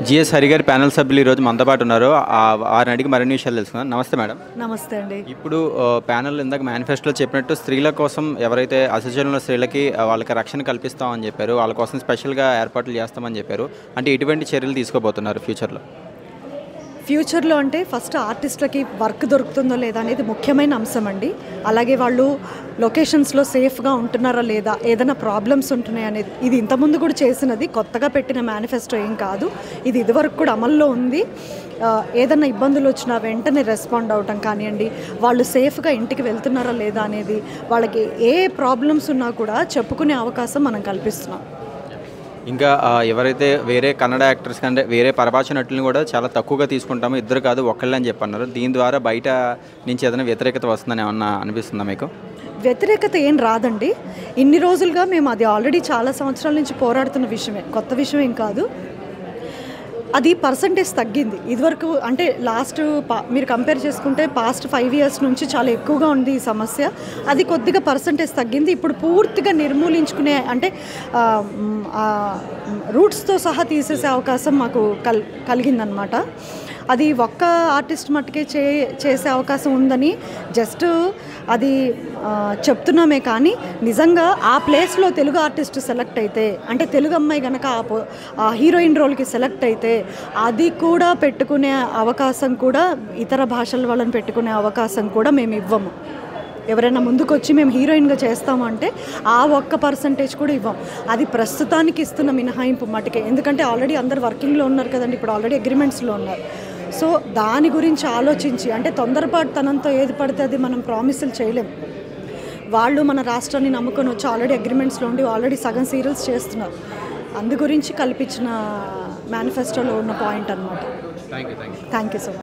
GS Hari గారి panel సభ్యులు ఈరోజు మనతో పాటు ఉన్నారు. వారిని అడిగి మరిన్ని విషయాలు తెలుసుకుందాం. నమస్తే మేడం. నమస్తే అండి. ఇప్పుడు ప్యానెల్ ఇందాక మేనిఫెస్టోలో చెప్పినట్టు స్త్రీల కోసం ఎవరైతే అసజీవన స్త్రీలకి వాళ్ళకి రక్షణ కల్పిస్తామని చెప్పారు, వాళ్ళ కోసం స్పెషల్గా ఏర్పాట్లు చేస్తామని చెప్పారు. అంటే ఎటువంటి చర్యలు తీసుకోబోతున్నారు ఫ్యూచర్లో అంటే ఫస్ట్ ఆర్టిస్టులకి వర్క్ దొరుకుతుందో లేదా అనేది ముఖ్యమైన అంశం అండి. అలాగే వాళ్ళు లొకేషన్స్లో సేఫ్గా ఉంటున్నారా లేదా, ఏదైనా ప్రాబ్లమ్స్ ఉంటున్నాయి అనేది. ఇది ఇంతకుముందు కూడా చేసినది, కొత్తగా పెట్టిన మేనిఫెస్టో ఏం కాదు. ఇది ఇదివరకు కూడా అమల్లో ఉంది. ఏదైనా ఇబ్బందులు వచ్చినా వెంటనే రెస్పాండ్ అవటం కానివ్వండి, వాళ్ళు సేఫ్గా ఇంటికి వెళ్తున్నారా లేదా అనేది, వాళ్ళకి ఏ ప్రాబ్లమ్స్ ఉన్నా కూడా చెప్పుకునే అవకాశం మనం కల్పిస్తున్నాం. ఇంకా ఎవరైతే వేరే కన్నడ యాక్టర్స్ కంటే వేరే పరభాష నటులను కూడా చాలా తక్కువగా తీసుకుంటామో, ఇద్దరు కాదు ఒకళ్ళే అని చెప్పన్నారు. దీని ద్వారా బయట నుంచి ఏదైనా వ్యతిరేకత వస్తుందని ఏమన్నా అనిపిస్తుందా మీకు? వ్యతిరేకత ఏం రాదండి. ఇన్ని రోజులుగా మేము అది ఆల్రెడీ చాలా సంవత్సరాల నుంచి పోరాడుతున్న విషయమే, కొత్త విషయం ఏం కాదు. అది పర్సంటేజ్ తగ్గింది. ఇదివరకు అంటే మీరు కంపేర్ చేసుకుంటే పాస్ట్ 5 years నుంచి చాలా ఎక్కువగా ఉంది ఈ సమస్య. అది కొద్దిగా పర్సంటేజ్ తగ్గింది. ఇప్పుడు పూర్తిగా నిర్మూలించుకునే అంటే రూట్స్తో సహా తీసేసే అవకాశం మాకు కలిగిందనమాట. అది ఒక్క ఆర్టిస్ట్ మట్టుకే చేసే అవకాశం ఉందని జస్ట్ అది చెప్తున్నామే, కానీ నిజంగా ఆ ప్లేస్లో తెలుగు ఆర్టిస్ట్ సెలెక్ట్ అయితే, అంటే తెలుగు అమ్మాయి కనుక ఆ హీరోయిన్ రోల్కి సెలెక్ట్ అయితే అది కూడా పెట్టుకునే అవకాశం కూడా, ఇతర భాషల వాళ్ళని పెట్టుకునే అవకాశం కూడా మేము ఇవ్వము. ఎవరైనా ముందుకు వచ్చి మేము హీరోయిన్గా చేస్తాము అంటే ఆ ఒక్క పర్సంటేజ్ కూడా ఇవ్వం. అది ప్రస్తుతానికి ఇస్తున్న మినహాయింపు మటుకే. ఎందుకంటే ఆల్రెడీ అందరు వర్కింగ్లో ఉన్నారు కదండి, ఇప్పుడు ఆల్రెడీ అగ్రిమెంట్స్లో ఉన్నారు. సో దాని గురించి ఆలోచించి, అంటే తొందరపాటుతనంతో ఏది పడితే అది మనం ప్రామిసులు చేయలేం. వాళ్ళు మన రాష్ట్రాన్ని నమ్ముకొని వచ్చి ఆల్రెడీ అగ్రిమెంట్స్లో ఉండి ఆల్రెడీ సగం సీరియల్స్ చేస్తున్నారు. అందు గురించి కల్పించిన మేనిఫెస్టోలో ఉన్న పాయింట్ అనమాట. Thank you so much.